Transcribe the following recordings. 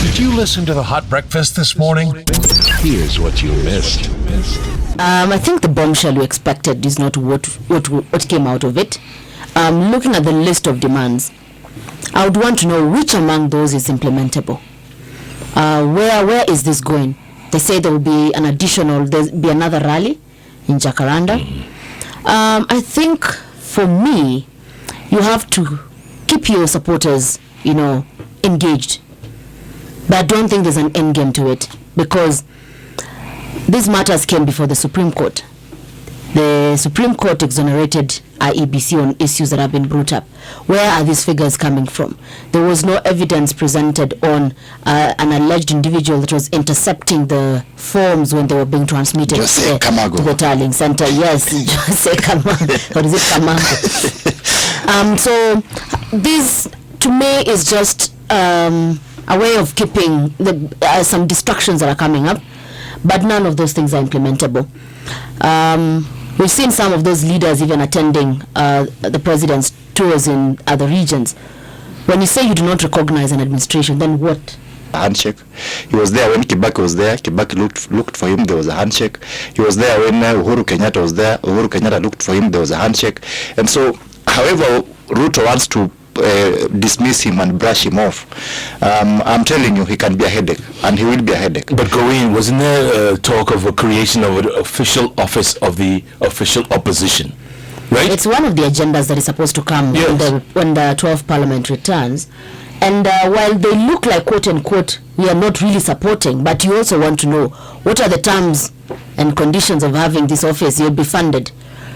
Did you listen to the Hot Breakfast this morning? Here's what you missed. I think the bombshell we expected is not what came out of it. Looking at the list of demands, I would want to know which among those is implementable. Where is this going? They say there'll be another rally in Jacaranda. I think for me, you have to keep your supporters, engaged. But I don't think there's an end game to it, because these matters came before the Supreme Court. The Supreme Court exonerated IEBC on issues that have been brought up. Where are these figures coming from? There was no evidence presented on an alleged individual that was intercepting the forms when they were being transmitted to the tallying center. Yes, Jose Camargo. Or is it Camargo? So this, to me, is just a way of keeping some distractions that are coming up, but none of those things are implementable. We've seen some of those leaders even attending the president's tours in other regions. When you say you do not recognize an administration, then what? A handshake. He was there when Kibaki was there. Kibaki looked for him. There was a handshake. He was there when Uhuru Kenyatta was there. Uhuru Kenyatta looked for him. There was a handshake. And so, however Ruto wants to dismiss him and brush him off, I'm telling you, he can be a headache, and he will be a headache. But Goin, wasn't there talk of a creation of an official office of the official opposition? Right? It's one of the agendas that is supposed to come when the 12th Parliament returns. And while they look like, quote unquote, we are not really supporting, but you also want to know what are the terms and conditions of having this office. You'll be funded.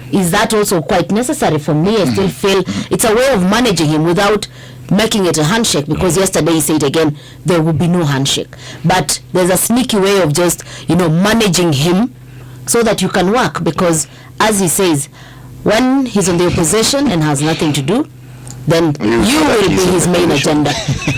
Is that also quite necessary? For me, I still feel it's a way of managing him without making it a handshake, because yesterday he said again there will be no handshake. But there's a sneaky way of just, managing him so that you can work, because as he says, when he's on the opposition and has nothing to do, then you will be his main agenda.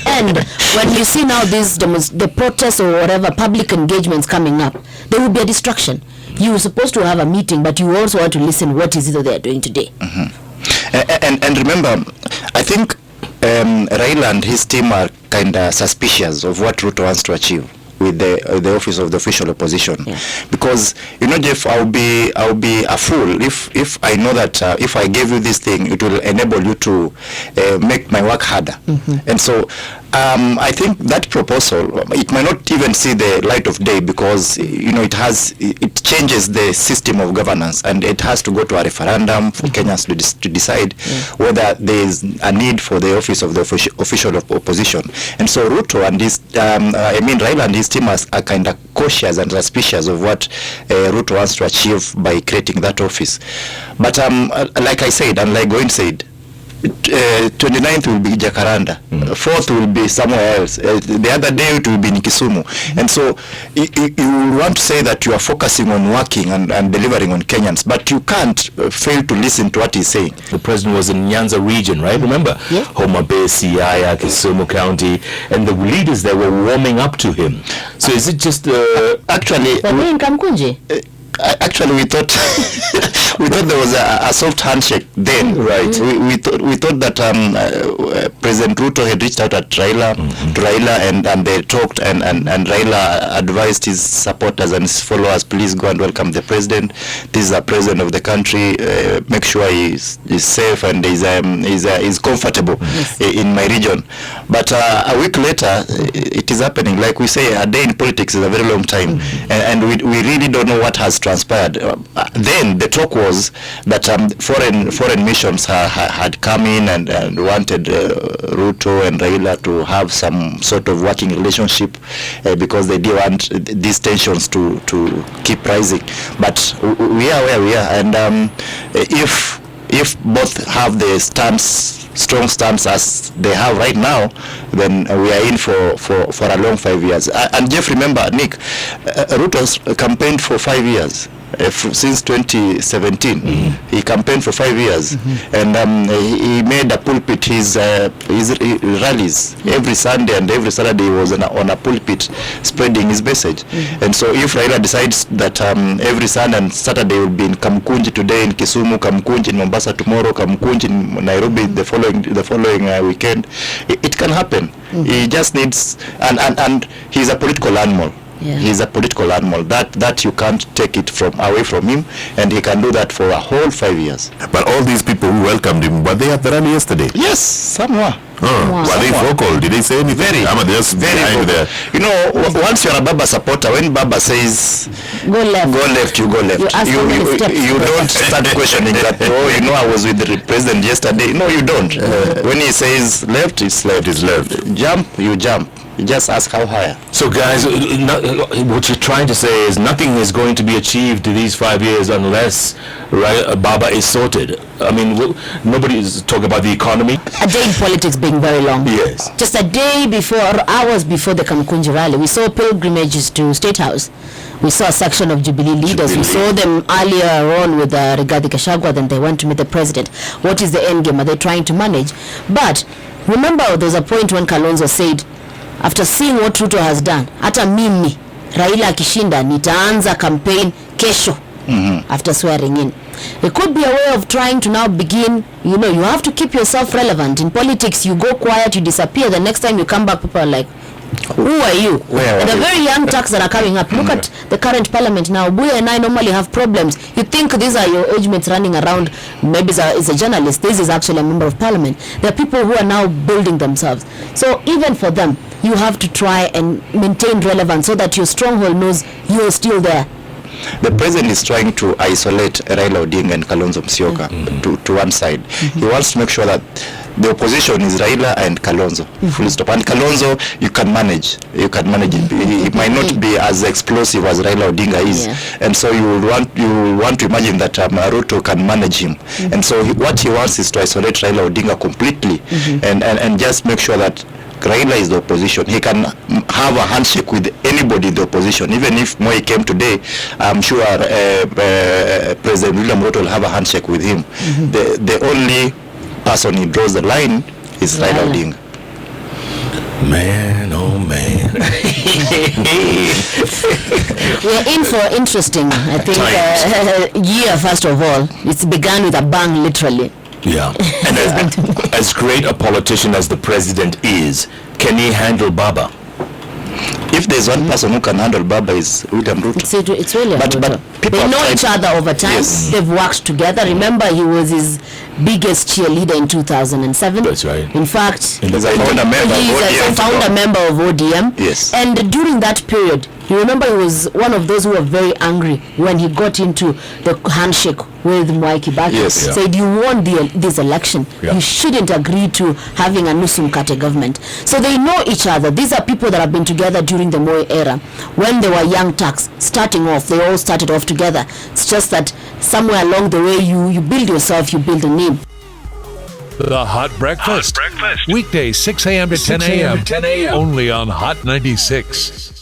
And when you see now the protests or whatever public engagements coming up, there will be a distraction. You were supposed to have a meeting, but you also want to listen what is it that they are doing today. And remember, I think Raila and his team are kind of suspicious of what Ruto wants to achieve with the office of the official opposition, because Jeff, I'll be a fool if I know that if I gave you this thing, it will enable you to make my work harder. And so I think that proposal, it might not even see the light of day, because it changes the system of governance, and it has to go to a referendum for Kenyans to decide whether there is a need for the office of the official opposition. And so Ruto and Raila and his team are kind of cautious and suspicious of what Ruto wants to achieve by creating that office. But like I said, and like Goin said, 29th will be Jacaranda, 4th will be somewhere else, the other day it will be in Kisumu. And so you want to say that you are focusing on working and delivering on Kenyans, but you can't fail to listen to what he's saying. The president was in Nyanza region, right? Remember? Homa Bay, Siaya, Kisumu County, and the leaders there were warming up to him. So is it just actually in Kamukunji? Actually, we thought there was a soft handshake then, right? We thought that President Ruto had reached out at Raila, and they talked, and Raila advised his supporters and his followers, please go and welcome the president. This is the president of the country. Make sure he's safe and is comfortable in my region. But a week later, it is happening. Like we say, a day in politics is a very long time, and we really don't know what has transpired. Then the talk was that foreign missions had come in and wanted Ruto and Raila to have some sort of working relationship because they didn't want these tensions to keep rising. But we are where we are, and if both have the strong stance as they have right now, then we are in for a long 5 years. And Jeff, remember, Nick, Ruto's campaigned for 5 years. since 2017. He campaigned for 5 years, and he made a pulpit his rallies every Sunday and every Saturday. He was on a pulpit spreading his message. And so if Raila decides that every Sunday and Saturday will be in Kamukunji today, in Kisumu, Kamukunji in Mombasa tomorrow, Kamukunji in Nairobi the following weekend, it can happen. He just needs, and he's a political animal. He's a political animal that you can't take it away from him, and he can do that for a whole 5 years. But all these people who welcomed him, were they at the rally yesterday? Yes, some were. Were they vocal? Did they say anything? Very vocal. There. You know, once you're a Baba supporter, when Baba says Go left. you go left. You don't start questioning that. Oh, you know, I was with the president yesterday. No, you don't. When he says left, it's left. It's left. Jump, you jump. You just ask how higher. So guys, what you're trying to say is nothing is going to be achieved these 5 years unless Baba is sorted. I mean, nobody is talking about the economy. A day in politics being very long. Yes. Just a day before, or hours before the Kamukunji rally, we saw pilgrimages to State House. We saw a section of Jubilee leaders. We saw them earlier on with Rigathi Gachagua, then they went to meet the president. What is the end game? Are they trying to manage? But remember, there was a point when Kalonzo said, after seeing what Ruto has done, hata mimi Raila akishinda nitaanza campaign kesho. After swearing in, it could be a way of trying to now begin. You know, you have to keep yourself relevant in politics. You go quiet, you disappear. The next time you come back, people are like, who are you? And the very young tucks that are coming up. Look at the current parliament now. Buya and I normally have problems. You think these are your age mates running around? Maybe it's a journalist. This is actually a member of parliament. There are people who are now building themselves. So even for them, you have to try and maintain relevance so that your stronghold knows you are still there. The president is trying to isolate Raila Odinga and Kalonzo Musyoka to one side. He wants to make sure that the opposition is Raila and Kalonzo. Full stop. And Kalonzo, you can manage. You can manage it. It might not be as explosive as Raila Odinga is, and so you will want to imagine that Ruto can manage him. And so what he wants is to isolate Raila Odinga completely, and just make sure that Raila is the opposition. He can have a handshake with anybody in the opposition. Even if Moi came today, I'm sure President William Ruto will have a handshake with him. The only person he draws the line is Raila Odinga. Man, oh man. We're in for interesting, I think, year. First of all, it's begun with a bang, literally. Yeah. And as great a politician as the president is, can he handle Baba? If there's one person who can handle Baba, is William Ruto. It's William Ruto. But they know each other over time. Yes. They've worked together. Remember, he was his biggest cheerleader in 2007. That's right. In fact, he's a founder member of ODM. Yes. And during that period, you remember he was one of those who were very angry when he got into the handshake with Mwai Kibaki. Yes. Yeah. Said, you won this election. Yeah. You shouldn't agree to having a Nusu Mkate government. So they know each other. These are people that have been together during the Moi era. When they were young tucks, starting off, they all started off together. It's just that somewhere along the way, you build yourself, you build a name. The Hot Breakfast. Weekdays 6 a.m. to 10 a.m. Only on Hot 96.